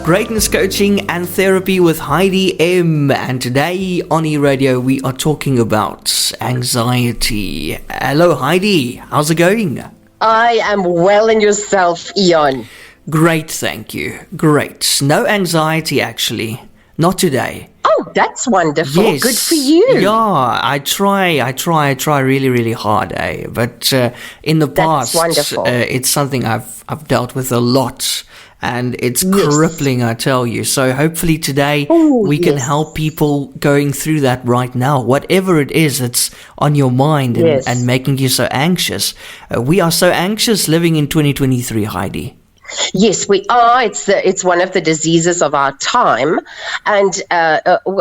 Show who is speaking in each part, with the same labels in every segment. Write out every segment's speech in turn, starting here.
Speaker 1: Greatness Coaching and Therapy with Heidi M. And today on eRadio we are talking about anxiety. Hello Heidi, how's it going?
Speaker 2: I am well, and yourself, Eon?
Speaker 1: Great, thank you. Great. No anxiety actually. Not today.
Speaker 2: Oh, that's wonderful.
Speaker 1: Yes.
Speaker 2: Good for you.
Speaker 1: Yeah, I try really, really hard, eh? But in the past, it's something I've dealt with a lot, and it's crippling, I tell you. So hopefully today we can help people going through that right now. Whatever it is that's on your mind and making you so anxious. We are so anxious living in 2023, Heidi.
Speaker 2: Yes, we are. It's one of the diseases of our time, and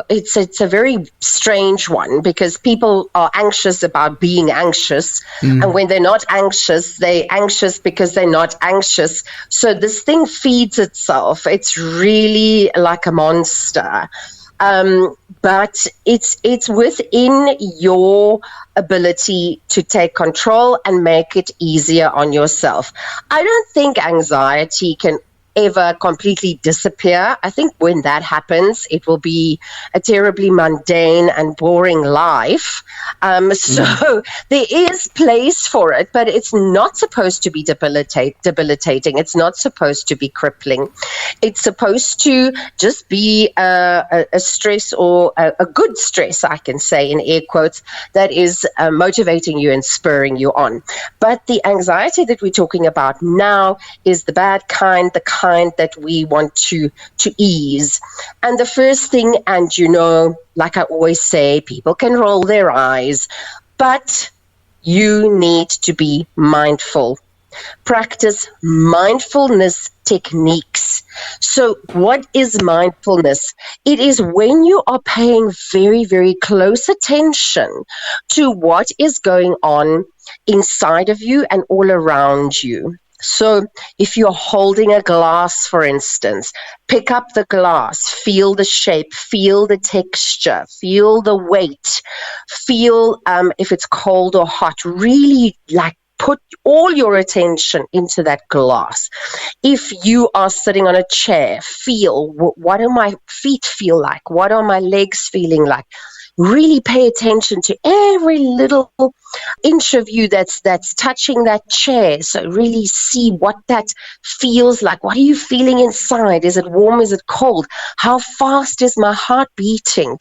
Speaker 2: it's a very strange one because people are anxious about being anxious, and when they're not anxious, they're anxious because they're not anxious. So this thing feeds itself. It's really like a monster. But it's within your ability to take control and make it easier on yourself. I don't think anxiety can ever completely disappear. I think when that happens, it will be a terribly mundane and boring life. So there is place for it, but it's not supposed to be debilitating. It's not supposed to be crippling. It's supposed to just be a stress, or a good stress, I can say in air quotes, that is motivating you and spurring you on. But the anxiety that we're talking about now is the bad kind, the kind that we want to ease. And the first thing, and like I always say, people can roll their eyes, but you need to be mindful. Practice mindfulness techniques. So what is mindfulness? It is when you are paying very, very close attention to what is going on inside of you and all around you. So if you're holding a glass, for instance, pick up the glass, feel the shape, feel the texture, feel the weight, feel if it's cold or hot, really put all your attention into that glass. If you are sitting on a chair, feel what do my feet feel like? What are my legs feeling like? Really pay attention to every little inch of you that's touching that chair. So really see what that feels like. What are you feeling inside? Is it warm? Is it cold? How fast is my heart beating?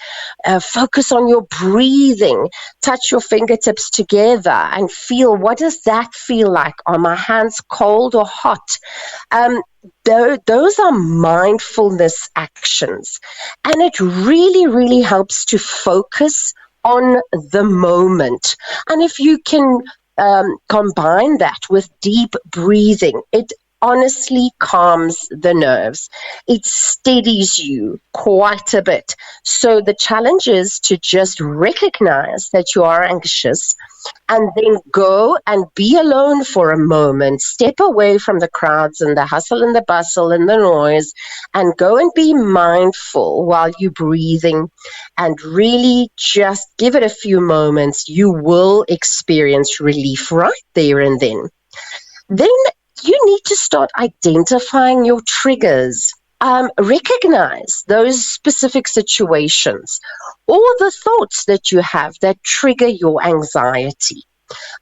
Speaker 2: Focus on your breathing. Touch your fingertips together and feel, what does that feel like? Are my hands cold or hot? Those are mindfulness actions, and it really, really helps to focus on the moment. And if you can combine that with deep breathing, it honestly calms the nerves. It steadies you quite a bit. So the challenge is to just recognize that you are anxious and then go and be alone for a moment. Step away from the crowds and the hustle and the bustle and the noise, and go and be mindful while you're breathing, and really just give it a few moments. You will experience relief right there and then. Then you need to start identifying your triggers. Recognize those specific situations or the thoughts that you have that trigger your anxiety.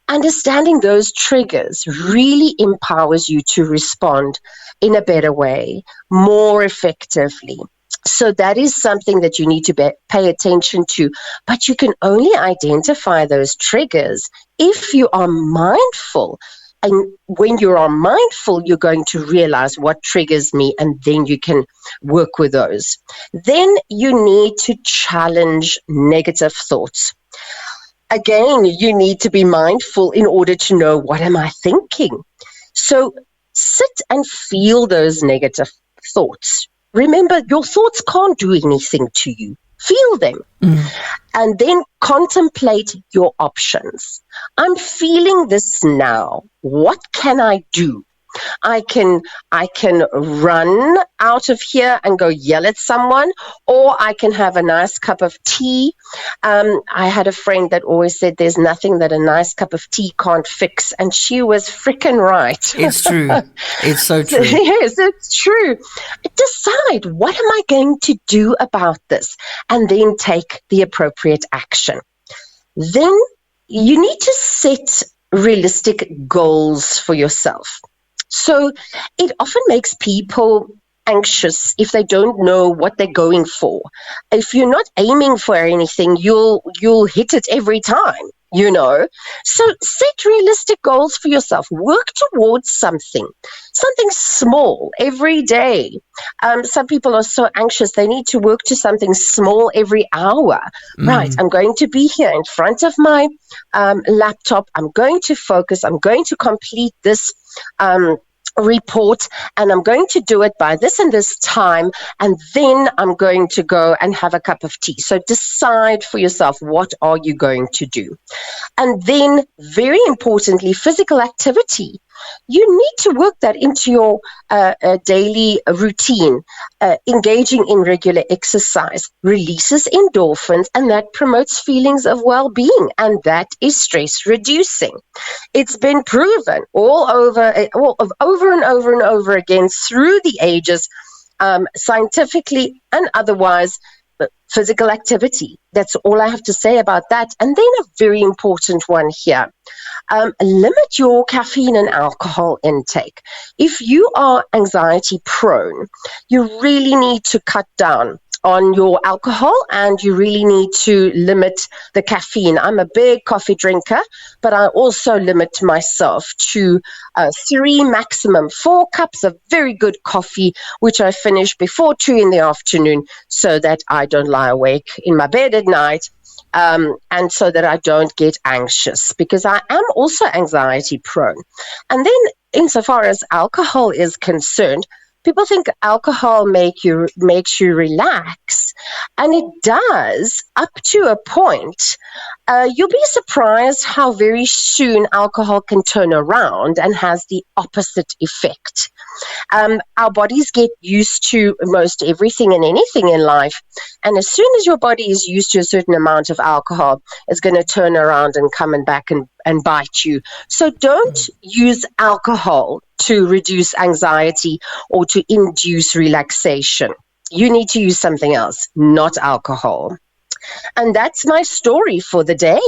Speaker 2: Understanding those triggers really empowers you to respond in a better way, more effectively. So that is something that you need to pay attention to, but you can only identify those triggers if you are mindful. And when you are mindful, you're going to realize what triggers me, and then you can work with those. Then you need to challenge negative thoughts. Again, you need to be mindful in order to know, what am I thinking? So sit and feel those negative thoughts. Remember, your thoughts can't do anything to you. Feel them. And then contemplate your options. I'm feeling this now. What can I do? I can run out of here and go yell at someone, or I can have a nice cup of tea. I had a friend that always said there's nothing that a nice cup of tea can't fix, and she was freaking right.
Speaker 1: It's true. It's so true.
Speaker 2: Yes, it's true. Decide, what am I going to do about this? And then take the appropriate action. Then you need to set realistic goals for yourself. So it often makes people anxious if they don't know what they're going for. If you're not aiming for anything, you'll hit it every time, you know. So set realistic goals for yourself. Work towards something small every day. Some people are so anxious, they need to work to something small every hour. Right, I'm going to be here in front of my laptop. I'm going to focus. I'm going to complete this report, and I'm going to do it by this and this time, and then I'm going to go and have a cup of tea. So decide for yourself, what are you going to do? And then, very importantly, physical activity. You need to work that into your daily routine. Engaging in regular exercise releases endorphins, and that promotes feelings of well-being, and that is stress reducing. It's been proven over and over and over again through the ages, scientifically and otherwise. Physical activity. That's all I have to say about that. And then a very important one here. Limit your caffeine and alcohol intake. If you are anxiety prone, you really need to cut down on your alcohol, and you really need to limit the caffeine. I'm a big coffee drinker, but I also limit myself to 3, maximum 4 cups of very good coffee, which I finish before 2 in the afternoon, so that I don't lie awake in my bed at night, and so that I don't get anxious, because I am also anxiety prone. And then insofar as alcohol is concerned, people think alcohol makes you relax, and it does up to a point. You'll be surprised how very soon alcohol can turn around and has the opposite effect. Our bodies get used to most everything and anything in life, and as soon as your body is used to a certain amount of alcohol, it's going to turn around and come back and bite you. So don't use alcohol to reduce anxiety or to induce relaxation. You need to use something else, not alcohol. And that's my story for the day.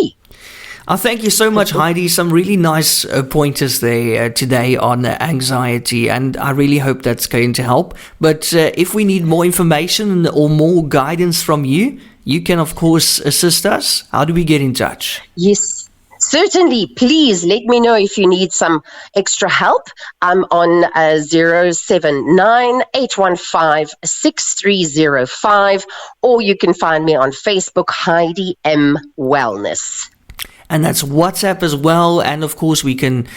Speaker 1: Thank you so much, Heidi. Some really nice pointers there today on anxiety, and I really hope that's going to help. But if we need more information or more guidance from you, you can, of course, assist us. How do we get in touch?
Speaker 2: Yes. Certainly, please let me know if you need some extra help. I'm on 079-815-6305, or you can find me on Facebook, Heidi M. Wellness.
Speaker 1: And that's WhatsApp as well. And of course, we can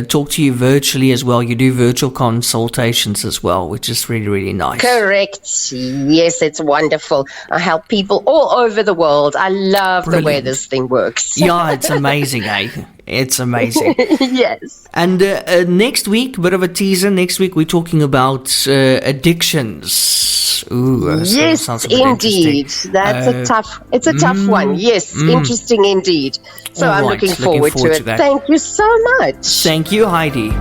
Speaker 1: talk to you virtually as well. You do virtual consultations as well, which is really, really nice.
Speaker 2: Correct. Yes, it's wonderful. I help people all over the world. I love the way this thing works.
Speaker 1: Yeah, it's amazing, eh? It's amazing.
Speaker 2: Yes.
Speaker 1: And next week, bit of a teaser. Next week, we're talking about addictions. Ooh,
Speaker 2: yes, indeed. That's a tough one. Yes, interesting indeed. So I'm looking forward to it. Thank you so much.
Speaker 1: Thank you, Heidi.